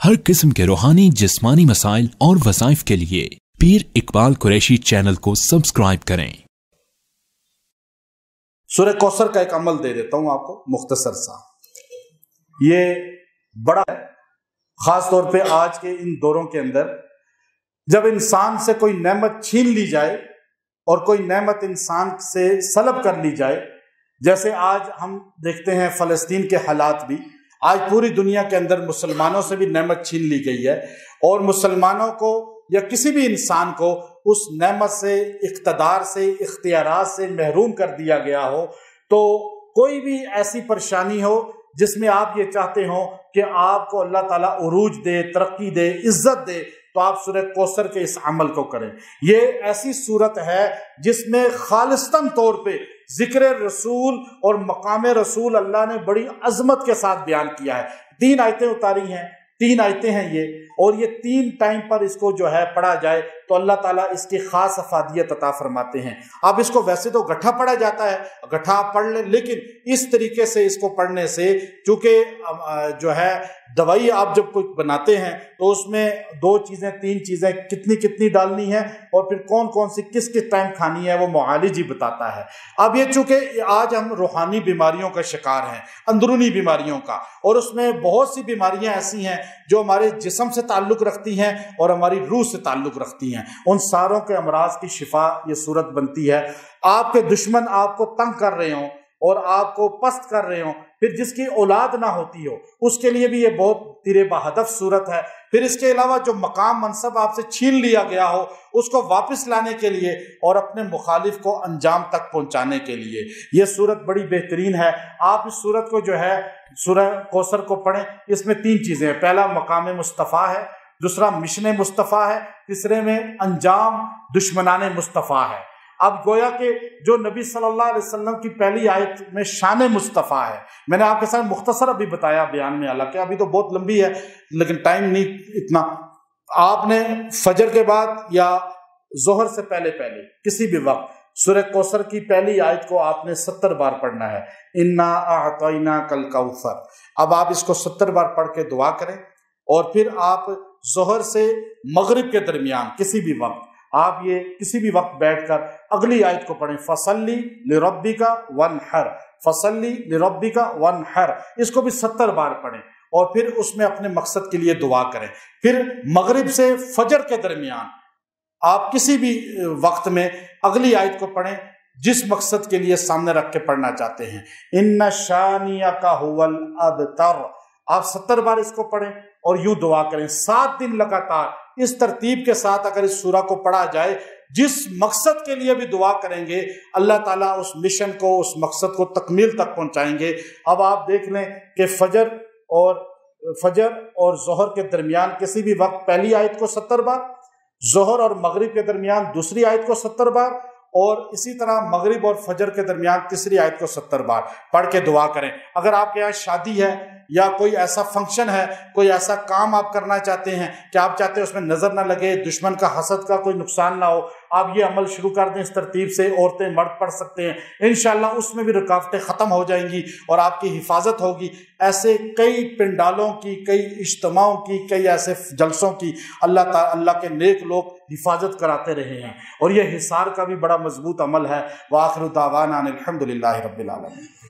हर किस्म के रूहानी जिस्मानी मसाइल और वज़ाइफ के लिए पीर इकबाल कुरैशी चैनल को सब्सक्राइब करें। सूरह कौसर का एक अमल दे देता हूं आपको मुख्तसर सा। ये बड़ा है, खास तौर पे आज के इन दौरों के अंदर जब इंसान से कोई नेमत छीन ली जाए और कोई नेमत इंसान से सलब कर ली जाए, जैसे आज हम देखते हैं फ़लस्तीन के हालात भी, आज पूरी दुनिया के अंदर मुसलमानों से भी नेमत छीन ली गई है और मुसलमानों को या किसी भी इंसान को उस नेमत से, इख्तिदार से, इख्तियारात से महरूम कर दिया गया हो। तो कोई भी ऐसी परेशानी हो जिसमें आप ये चाहते हो कि आपको अल्लाह ताला उरूज दे, तरक्की दे, इज्जत दे, तो आप सूरह कौसर के इस अमल को करें। ये ऐसी सूरत है जिसमें खालिस्तन तौर पे जिक्र रसूल और मकाम रसूल अल्लाह ने बड़ी अजमत के साथ बयान किया है। 3 आयतें उतारी हैं, 3 आयतें हैं ये, और ये 3 टाइम पर इसको जो है पढ़ा जाए तो अल्लाह ताला इसकी खास अफादियत अता फरमाते हैं। अब इसको वैसे तो गट्ठा पढ़ा जाता है, गट्ठा आप पढ़ लें, लेकिन इस तरीके से इसको पढ़ने से, चूंकि जो है दवाई आप जब कुछ बनाते हैं तो उसमें 2 चीज़ें 3 चीज़ें कितनी कितनी डालनी है और फिर कौन कौन सी किस किस टाइम खानी है वो मुआलिज ही बताता है। अब ये चूंकि आज हम रूहानी बीमारियों का शिकार हैं, अंदरूनी बीमारियों का, और उसमें बहुत सी बीमारियां ऐसी हैं जो हमारे जिस्म से ताल्लुक़ रखती हैं और हमारी रूह से ताल्लुक़ रखती हैं। उन सारों के अमराज की शिफा ये सूरत बनती है। आपके दुश्मन आपको तंग कर रहे हों और आपको पस्त कर रहे हों, फिर जिसकी औलाद ना होती हो उसके लिए भी ये बहुत तिरे बहदफ सूरत है। फिर इसके अलावा जो मकाम मनसब आपसे छीन लिया गया हो उसको वापस लाने के लिए और अपने मुखालिफ को अंजाम तक पहुंचाने के लिए ये सूरत बड़ी बेहतरीन है। आप इस सूरत को जो है सूरह कौसर को पढ़ें। इसमें 3 चीज़ें हैं, पहला मकाम मुस्तफ़ा है, दूसरा मिशन मुस्तफ़ा है, तीसरे में अंजाम दुश्मनाने मुस्तफ़ा है। अब गोया कि जो नबी सल्लल्लाहु अलैहि वसल्लम की पहली आयत में शान मुस्तफ़ा है, मैंने आपके साथ मुख्तसर अभी बताया बयान में, हालांकि अभी तो बहुत लंबी है लेकिन टाइम नहीं इतना। आपने फजर के बाद या जोहर से पहले पहले किसी भी वक्त सूरह कौसर की पहली आयत को आपने 70 बार पढ़ना है, इन्ना अअतैना कल कौसर। अब आप इसको 70 बार पढ़ के दुआ करें और फिर आप जोहर से मगरिब के दरमियान किसी भी वक्त आप ये किसी भी वक्त बैठकर अगली आयत को पढ़ें, फसल्ली लिरब्बिका वनहर, फसल्ली लिरब्बिका वनहर। इसको भी 70 बार पढ़ें और फिर उसमें अपने मकसद के लिए दुआ करें। फिर मगरिब से फजर के दरमियान आप किसी भी वक्त में अगली आयत को पढ़ें जिस मकसद के लिए सामने रख के पढ़ना चाहते हैं। इन्ना शानियका हुवल अबतर। आप 70 बार इसको पढ़ें और यूं दुआ करें। 7 दिन लगातार इस तरतीब के साथ अगर इस सूरा को पढ़ा जाए, जिस मकसद के लिए भी दुआ करेंगे अल्लाह ताला उस मिशन को, उस मकसद को तकमील तक पहुंचाएंगे। अब आप देख लें कि फजर और जोहर के दरमियान किसी भी वक्त पहली आयत को 70 बार, जोहर और मगरिब के दरमियान दूसरी आयत को 70 बार, और इसी तरह मगरिब और फजर के दरमियान तीसरी आयत को 70 बार पढ़ के दुआ करें। अगर आपके यहाँ शादी है या कोई ऐसा फंक्शन है, कोई ऐसा काम आप करना चाहते हैं कि आप चाहते हैं उसमें नजर ना लगे, दुश्मन का हसद का कोई नुकसान ना हो, आप ये अमल शुरू कर दें इस तरतीब से। औरतें मर्द पढ़ सकते हैं, इंशाअल्लाह उसमें भी रुकावटें ख़त्म हो जाएंगी और आपकी हिफाजत होगी। ऐसे कई पिंडालों की, कई इज्तिमाओं की, कई ऐसे जलसों की अल्लाह के नेक लोग हिफाजत कराते रहे हैं और यह हिसार का भी बड़ा मजबूत अमल है। व आखिरु दावाना अनिल हम्दुलिल्लाहि रब्बिल आलमीन।